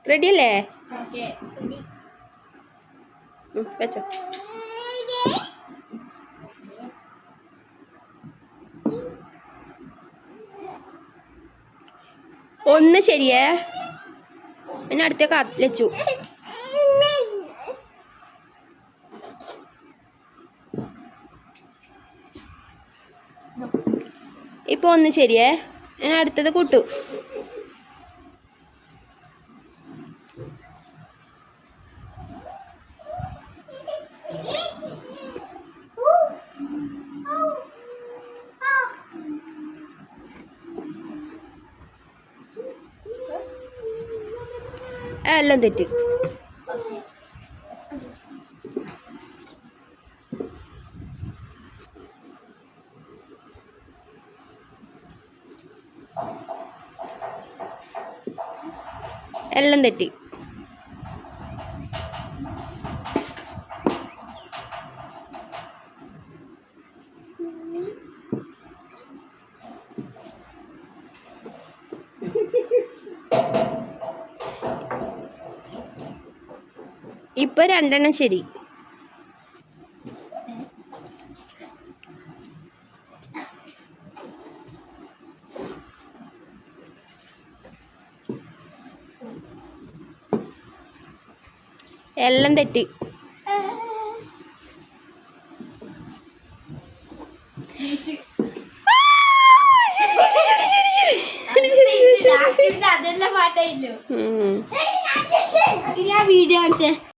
Ready അല്ലേ? വെച്ചോ. ഒന്ന് ശരിയേ, പിന്നെ അടുത്തേക്ക് വെച്ചു. ഇപ്പൊ ഒന്ന് ശരിയേ, ഞാൻ അടുത്തത് കൂട്ടു. എല്ലാം തെറ്റി. എല്ലാം തെറ്റി. ഇപ്പൊ രണ്ടെണ്ണം ശരി. എല്ലാം തെറ്റി. അതെല്ലാം പാട്ടായില്ലോ. വീഡിയോ